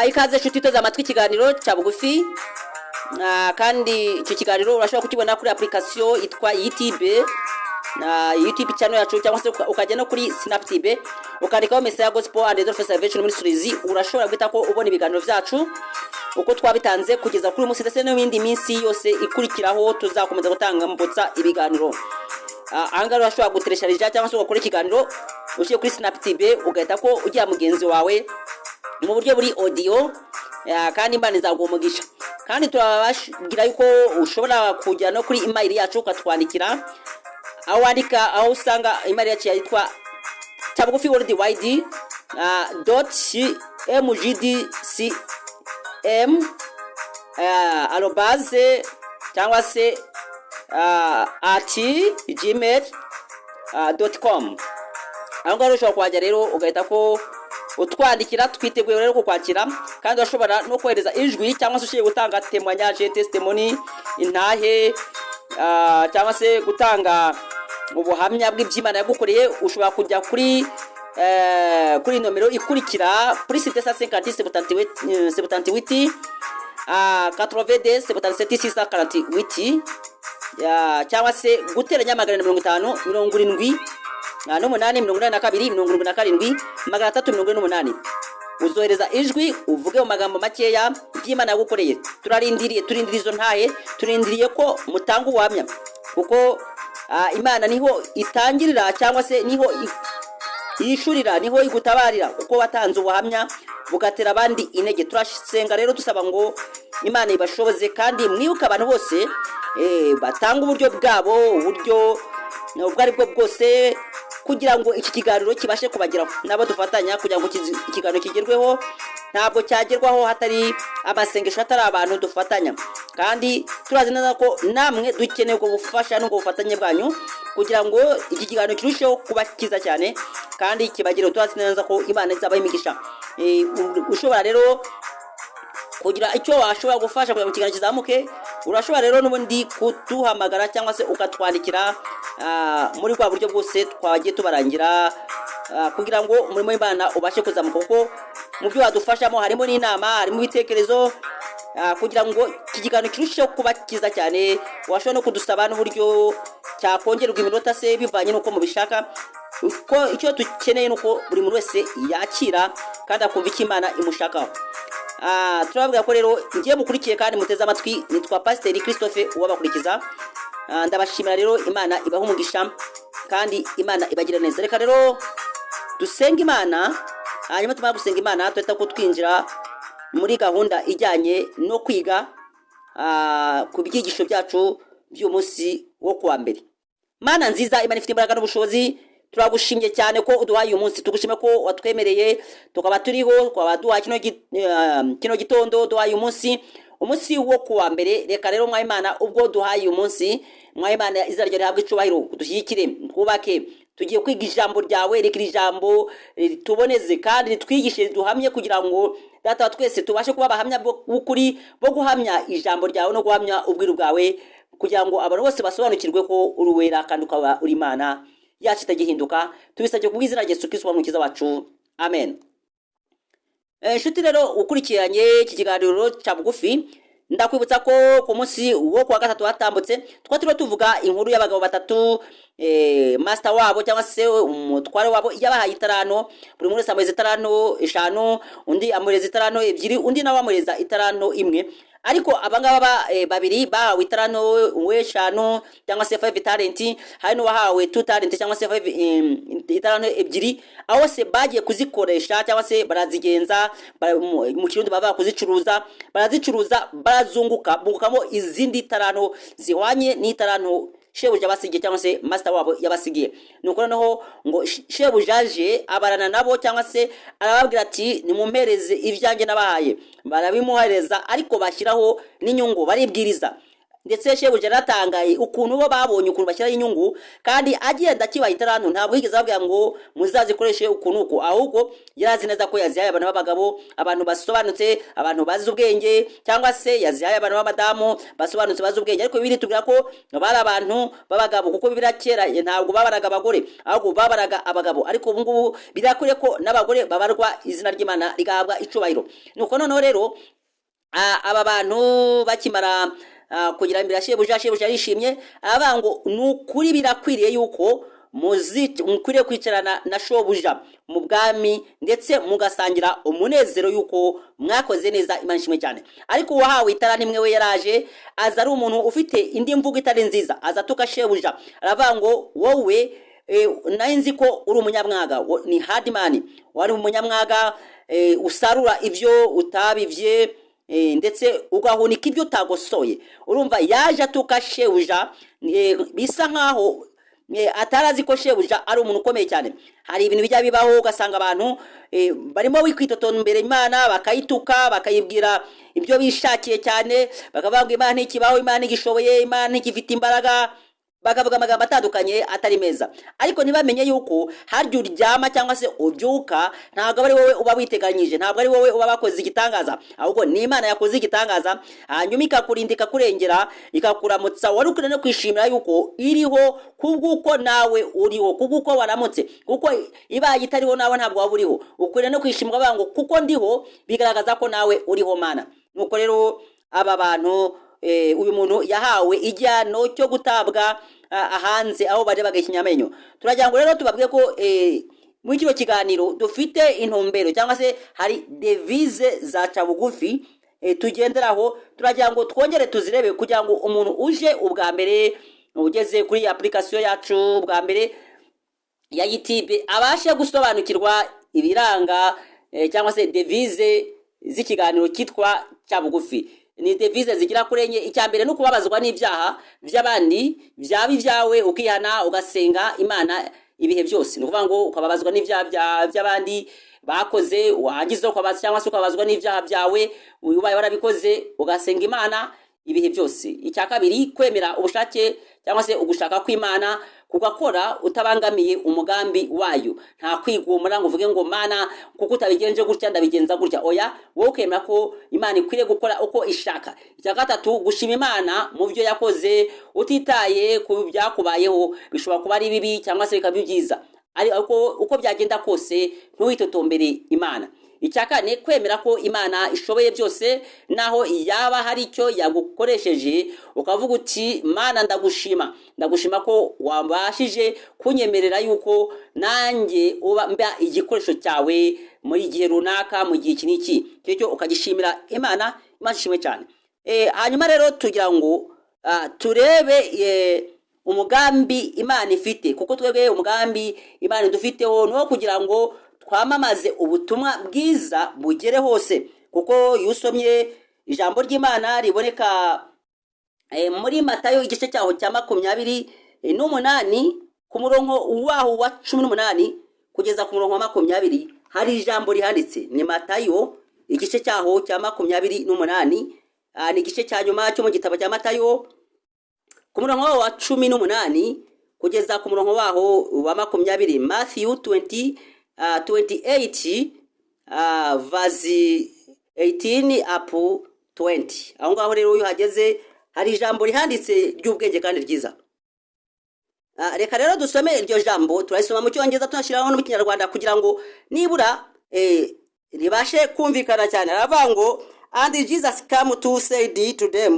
ikaze nshuti iteze amatwi ikiganiro cya bugufi. Kandi icyo kiganiro urashobora kukibona kuri application yitwa YouTube na YouTube channel yacu, cyangwa se ukajya no kuri Snaptv ukandikaho Messiah Gospel and Adolphe Salvation Ministries. Urashobora guhita ko ubona ibiganiro byacu uko twabitanze kugeza kuri munsi ndetse n'ibindi minsi yose ikurikiraho tuzakomeza gutanga mbotsa ibiganiro. Ahangaha urashobora guteresharija cyangwa se ugakora ikiganiro ushiye kuri Snaptv ugahita ko ugiye mugenzi wawe mu buryo buri audio, kandi Imana izagumugisha. Kandi turabashgira yuko ushobora kujya no kuri email yacu ukatwandikira, aho wandika aho usanga email yacu yitwa Cyabugufi worldwide .mgdcm arobase cyangwa se @gmail.com. aho ngaho ushobora kwajya rero ugahita ko utwandikira, twiteguye rero kukwakira. Kandi urashobora no kohereza ijwi cyangwa se ushiye gutanga témoignage, testimony, intahe, cyangwa se gutanga ubuhamya bw'iby'Imana yagukoreye. Ushobora kujya kuri nomero ikurikira kuri 750 88 77 cyangwa se guteranya 550 70 882 uzohereza ijwi uvuge mu magambo makeya by'Imana yagukoreye. Turindiriye izo ntahe, turindiriye ko mutanga ubuhamya, kuko Imana niho itangirira cyangwa se niho yishurira, niho igutabarira uko watanze ubuhamya bugatera abandi intege. Turashenga rero dusaba ngo Imana ibashoboze, kandi mwibuka abantu bose batanga uburyo bwabo, uburyo ubwo ari bwo bwose, kugira ngo iki kiganiro kibashe kubageraho. Nabo dufatanya kugira ngo ikiganiro kigerweho. Ntabwo cyagerwaho hatari amasengesho, hatari abantu dufatanya. Kandi turazi neza ko namwe dukeneye ubwo bufasha n'ubwo bufatanye bwanyu kugira ngo iki kiganiro kirusheho kuba cyiza cyane kandi kibagereho. Turazi neza ko Imana izaba imigisha. Ushobora rero kugira icyo washobora gufasha kugira ngo ikiganiro kizamuke. Urashobora rero n'ubundi kutuhamagara cyangwa se ukatwandikira muri kwa buryo bwose twagiye tubarangira, kugira ngo umurimo w'Imana ubashe kuzamuka. Kuko mu byo wadufashamo harimo n'inama, harimo ibitekerezo, kugira ngo iki kiganiro kirusheho kuba cyiza cyane. Washobora no kudusaba n'uburyo cyakongerwa iminota se bivanye n'uko mubishaka. Uko icyo dukeneye nuko buri muntu wese yakira kandi akumva icyo Imana imushakaho. Turababwira ko rero ngiye mukurikiye kandi muteze amatwi. Nitwa Pastor Christophe Uwabakurikiza. Ndabashimira rero, Imana ibaha umugisha kandi Imana ibagira neza. Reka rero dusenga Imana, hanyuma tumara gusenga Imana tuhita ko twinjira muri gahunda ijyanye no kwiga ku byigisho byacu by'umunsi wo kuwa mbere. Mana nziza, Imana ifite imbaraga n'ubushobozi, turagushimye cyane ko uduhaye uyu munsi. Tugushime ko watwemereye tukaba turiho, twaba duhaye kino gitondo, duhaye umunsi wo kuwa mbere. Reka rero mwa Imana, ubwo duhaye umunsi, mwa Imana izina ryawe rihabwe icubahiro. Dushyigikire, twubake, tugiye kwiga ijambo ryawe. Reka iri jambo tuboneze kandi ritwigishe, duhamye, kugira ngo data twese tubashe kuba abahamya b'ukuri bo guhamya ijambo ryawe no guhamya ubwiru bwawe, kugira ngo abantu bose basobanukirwe ko uri wera kandi ukaba uri Imana yacu itagihinduka. Tubisabye ku bw'izina rya Yesu Kristo umukiza wacu, amen. Nshuti rero ukurikiranye iki kiganiro cya bugufi, ndakwibutsa ko ku munsi wo kuwa gatatu hatambutse twatiriwe tuvuga inkuru y'abagabo batatu, master wabo cyangwa se umutware wabo yabahaye itaranto. Buri muntu amureza itaranto 5, undi amureza itaranto 2, undi nawe amureza itaranto 1. Ariko abangaba babiri bahawe itaranto 5 cyangwa se 5 talent, hari no wahawe 2 talent cyangwa se 5 itaranto 2. Aho se bagiye kuzikoresha cyangwa se barazigenza, mu kirundi bava kuzicuruza, barazicuruza barazunguka, bungukamo izindi itaranto zihwanye n'itaranto shebuja basigiye cyangwa se master wabo yabasigiye. Nuko noneho ngo shebujaje abarana nabo cyangwa se arababwira ati nimumpereze ibyanjye nabahaye. Barabimuhereza, ariko bashyiraho n'inyungu, baribwiriza. ndetse shebuja natangaye ukuntu bo babonye ukuntu bashyiraho inyungu kandi agenda akibaha itarantu ntabwo yigeze ababwira ngo muzazikoreshe ukuntu uko, ahubwo yarazi neza ko yazihaye abantu b'abagabo, abantu basobanutse, abantu bazi ubwenge, cyangwa se yazihaye abantu b'abadamu basobanutse bazi ubwenge. Ariko bibiri tubwira ko bari abantu b'abagabo, kuko bibiri kera ntabwo babaraga abagore ahubwo babaraga abagabo. Ariko ubu ngubu birakwiye ko n'abagore babarwa, izina ry'Imana rigahabwa icubahiro. Nuko noneho rero aba bantu bakimara kugira imbere shebuja yishimye, aba ngo nukuri birakwiriye yuko mukwiriye kwicarana na shobuja mu bwami ndetse mugasangira umunezero yuko mwakoze neza, Imana ishimwe cyane. Ariko uwahawe itarani imwe we yaraje aza ari umuntu ufite indi mvugo itari nziza, aza tuka shebuja aravuga ngo wowe nayo nzi ko uri umunyamwaga, ni hardman, wari umunyamwaga, usarura ibyo utabivye ndetse ugahunika ibyo utagosoye. Urumva yaje atuka shebuja, bisa nkaho atarazi ko shebuja ari umuntu ukomeye cyane. Hari ibintu bijya bibaho ugasanga abantu barimo wikwitotona imbere Imana, bakayituka bakayibwira ibyo bishakiye cyane, bakavuga ngo Imana ntikibaho, Imana ntigishoboye, Imana ntigifite imbaraga, bakavuga amagambo atandukanye atari meza. Ariko ntibamenye yuko harya uryama cyangwa se ubyuka ntabwo ari wowe uba witeganyije, ntabwo ari wowe uba bakoze igitangaza, ahubwo ni Imana yakoze igitangaza, hanyuma ikakurinda, ikakurengera, ikakuramutsa. Wari ukwiriye no kwishimira yuko iriho kubw'uko nawe uriho, kubw'uko waramutse, kuko ibaye itariho nawe ntabwo waba uriho. Ukwiriye no kwishimira bavuga ngo kuko ndiho bigaragaza ko nawe uriho Mana. Nuko rero aba bantu uyu muntu yahawe igihano cyo gutabwa hanze aho bari bagahinyamenyo. Turagira ngo rero tubabwiye ko muri kino kiganiro dufite intumbero cyangwa se hari devise za cabugufi tugenderaho. Turagira ngo twongere tuzirebe kugira ngo umuntu uje ubwa mbere ugeze kuri application yacu bwa mbere ya YouTube abashe gusobanukirwa ibiranga cyangwa se devise z'ikiganiro kitwa cabugufi. Ni devise zigira kurenye. Icyambere no kubabazwa n'ibyaha by'abandi byaba ibyawe, ukihana ugasenga Imana ibihe byose. No kuvuga ngo ukababazwa n'ibyaha by'abandi bakoze, wagize ukabaza cyangwa se ukabazwa n'ibyaha byawe ubaye warabikoze, ugasenga Imana ibihe byose. Icya kabiri, kwemera ubushake cyangwa se ugushaka kw'Imana, kugakora utabangamiye umugambi wayo. Nta kwigumura ngo uvuge ngo Mana kuko utabigenje gutya ndabigenza gutya. Oya, wowe ukemera ko Imana ikwiriye gukora uko ishaka. Icya gatatu, gushima Imana mu byo yakoze utitaye ku byakubayeho. Bishobora kuba ari bibi cyangwa se bikaba byiza, ariko uko byagenda kose ntuwitotombere Imana. Icya kane, kwemera ko Imana ishoboye byose, naho yaba hari icyo yagukoresheje ukavuga uti Mana ndagushima ko wabashije kunyemerera yuko nanjye uba mba igikoresho cyawe muri gihe runaka, mu gihe iki n'iki, cyo ukagishimira Imana. Imana ishimwe cyane. Hanyuma rero tugira ngo turebe umugambi Imana ifite, kuko twebwe umugambi Imana dufiteho no kugira ngo twamamaze ubutumwa bwiza bugere hose. Kuko yusomye ijambo ry'Imana riboneka muri Matayo igice cyaho cya 28 ku murongo waho wa 18 kugeza ku murongo wa 20, hari ijambo rihanditse. Ni Matayo igice cyaho cya 28, ni igice cya nyuma cyo mu gitabo cya Matayo, ku murongo wa 18 kugeza ku murongo waho wa 20. Matthew 28 verse 18 up 20. Aho ngaho rero uyu hageze hari ijambo rihanditse ry'ubwenge kandi ryiza. Reka rero dusome iryo jambo, turayisoma mu cyongereza tunashiraho no mu kinyarwanda kugira ngo nibura ribashe kumvikana cyane. Aravuga ngo and Jesus came to say to them,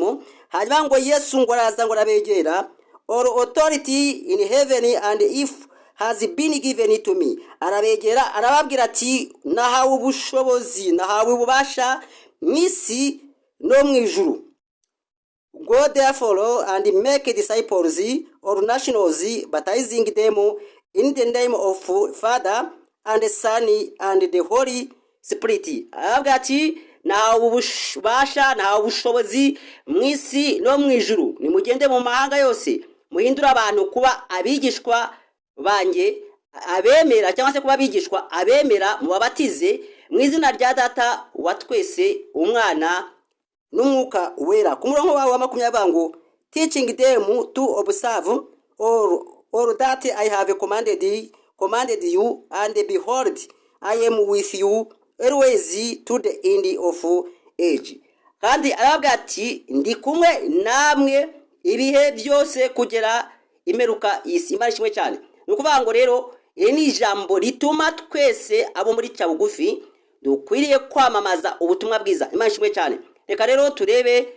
hanyuma ngo Yesu ngo araza ngo arabegera, all authority in heaven and if has been given to me. Arabegera arababwira ati nahawe ubushobozi, nahawe ububasha mw'isi no mu ijuru. Go therefore and make disciples or nations, baptizing them in the name of Father and Son and the Holy Spirit. Arabwira ati nahawe ububasha, nahawe ubushobozi mw'isi no mu ijuru. Nimugende mu mahanga yose muhindura abantu kuba abigishwa banjye, abemera cyangwa se kuba bigishwa abemera, mubabatize mu izina rya Data wa twese, Umwana n'Umwuka wera. Ku murongo wa 20 ngo teaching them to observe all that I have commanded you, and behold, I am with you always to the end of age. Kandi arabwira ati ndi kumwe namwe ibihe byose kugera imeruka isi. Imana ishimwe cyane. Ni ukuvuga ngo rero iri ni ijambo rituma twese abo muri cya bugufi dukwiriye kwamamaza ubutumwa bwiza. Imana ishimwe cyane. Reka rero turebe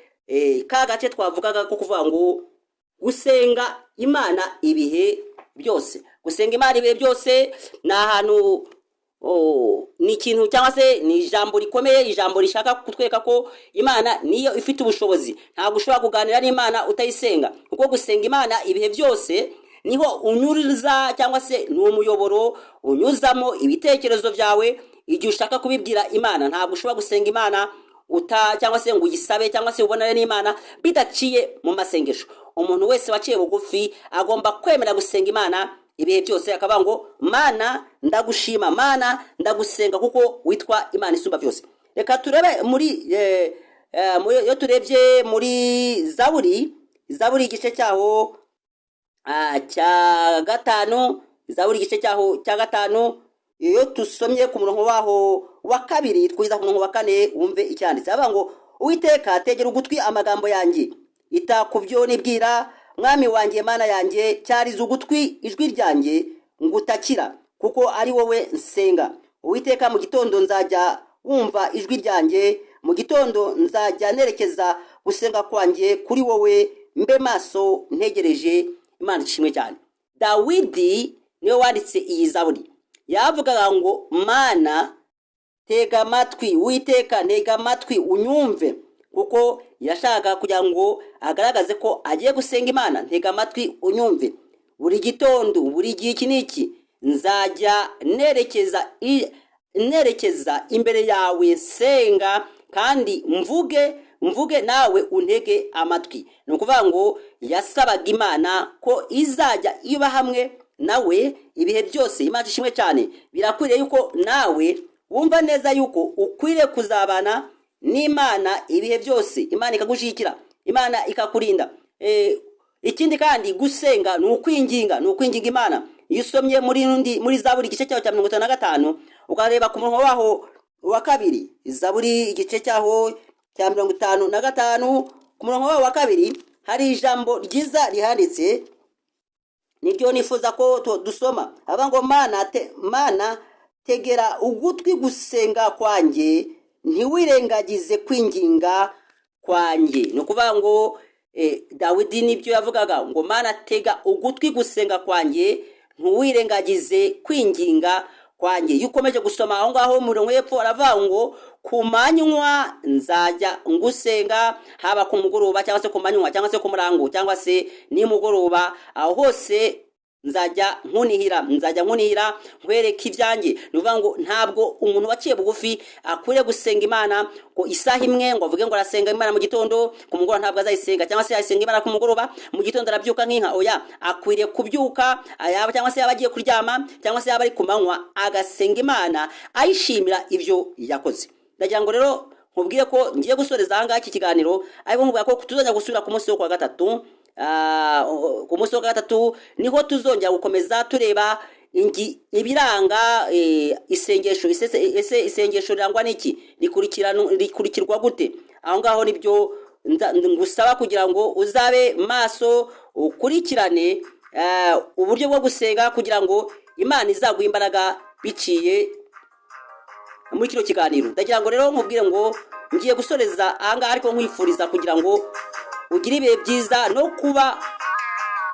ka gace twavugaga ko kuvuga ngo gusenga Imana ibihe byose. Gusenga Imana ibihe byose ni ahantu ni ikintu cyangwa se ni ijambo rikomeye, ijambo rishaka kutwereka ko Imana niyo ifite ubushobozi. Ntabwo ushobora kuganira n'Imana utayisenga, kuko gusenga Imana ibihe byose niho unyuriza cyangwa se ni umuyoboro unyuzamo ibitekerezo byawe igihe ushaka kubibwira Imana. Ntabwo ushobora gusenga Imana cyangwa se ngo uyisabe cyangwa se ubonane n'Imana bidaciye mu masengesho. Umuntu wese waciye bugufi agomba kwemera gusenga Imana ibihe byose, akavuga ngo Mana ndagushima, Mana ndagusenga kuko witwa Imana isumba byose. Reka turebe muri iyo turebye muri Zaburi igice cyaho cya gatanu, Zaburi igice cyaho cya gatanu, iyo tusomye ku murongo waho wa kabiri twiza ku murongo wa kane wumve icyanditse. Avuga ngo Uwiteka tegera ugutwi amagambo yanjye, ita ku byo nibwira, Mwami wanjye Mana yanjye, cyariza ugutwi ijwi ryanjye ngutakira, kuko ari wowe nsenga. Uwiteka mu gitondo nzajya wumva ijwi ryanjye, mu gitondo nzajya nerekeza gusenga kwanjye kuri wowe, mbe maso ntegereje. Imana ishimwe cyane. Dawidi niwe wanditse iyi Zaburi. Yavugaga ngo Mana tega amatwi, Uwiteka ntega amatwi unyumve, kuko yashaka kugira ngo agaragaze ko agiye gusenga Imana. Ntega amatwi unyumve, buri gitondo buri gihe iki niki nzajya nerekeza imbere yawe senga, kandi mvuge nawe untege amatwi. Ni ukuvuga ngo yasabaga Imana ko izajya iba hamwe nawe ibihe byose. Imana ishimwe cyane. Birakwiriye yuko nawe wumva neza yuko ukwiriye kuzabana n'Imana ibihe byose. Imana ikagushyigikira, Imana ikakurinda. Ikindi kandi gusenga ni ukwinginga Imana. Iyo usomye muri Zaburi igice cyaho cya 55 ukareba ku murongo waho wa kabiri, Zaburi igice cyaho cya 55 ku murongo waho wa kabiri hari ijambo ryiza rihanditse, niryo nifuza ko dusoma. Aba ngo Mana tegera ugutwi gusenga kwanjye, ntiwirengagize kwinginga kwanjye. Ni ukuvuga ngo Dawidi nibyo yavugaga ngo Mana tega ugutwi gusenga kwanjye, ntiwirengagize kwinginga kwanjye. Iyo ukomeje gusoma aho ngaho mu mirongo y'epfo aravuga ngo ku manywa nzajya ngusenga, haba ku mugoroba cyangwa se ku manywa cyangwa se ku murango cyangwa se nimugoroba, aho hose nzajya nkunihira nkwereka ibyanjye. Ni ukuvuga ngo ntabwo umuntu waciye bugufi akwiriye gusenga Imana ngo isaha imwe ngo avuge ngo arasenga Imana mu gitondo, ku mugoroba ntabwo azayisenga, cyangwa se yasenga Imana ku mugoroba, mu gitondo arabyuka nk'inka. Oya, akwiriye kubyuka cyangwa se yaba agiye kuryama cyangwa se yaba ari ku manywa agasenga Imana ayishimira ibyo yakoze. Ndagira ngo rero nkubwiye ko ngiye gusoreza aha ngaha iki kiganiro, ariko nkubwira ko tuzajya gusubira ku munsi wo kwa gatatu. Ku munsi wa gatatu niho tuzongera gukomeza tureba ibiranga isengesho. Ese isengesho rirangwa n'iki, rikurikirwa gute? Aho ngaho nibyo ngusaba kugira ngo uzabe maso ukurikirane uburyo bwo gusenga, kugira ngo Imana izaguha imbaraga biciye muri kino kiganiro. Ndagira ngo rero nkubwire ngo ngiye gusoreza aha ngaha, ariko nkwifuriza kugira ngo ugire ibihe byiza no kuba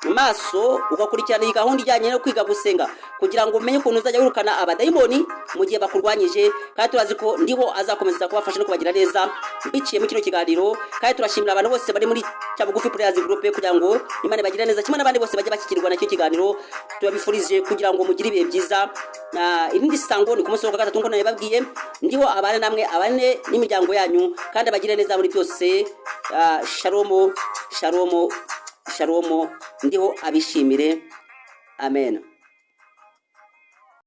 maso ugakurikirana iyi gahunda ijyanye no kwiga gusenga, kugira ngo umenye ukuntu uzajya wirukana abadayimoni mu gihe bakurwanyije. Kandi turazi ko ndiho azakomeza kubafasha no kubagira neza biciye mu kino kiganiro. Kandi turashimira abantu bose bari muri Cyabugufi Prayers Group kugira ngo Imana ibagire neza, kimwe n'abandi bose bajya bakikirwa na cyo kiganiro. Tubabifurije kugira ngo mugire ibihe byiza. Irindi sango ni ku munsi wa gatatu ngo nabibabwiye, ndiho abane namwe, abane n'imiryango yanyu, kandi abagire neza muri byose. Shalom, ndiho abishimire. Amen.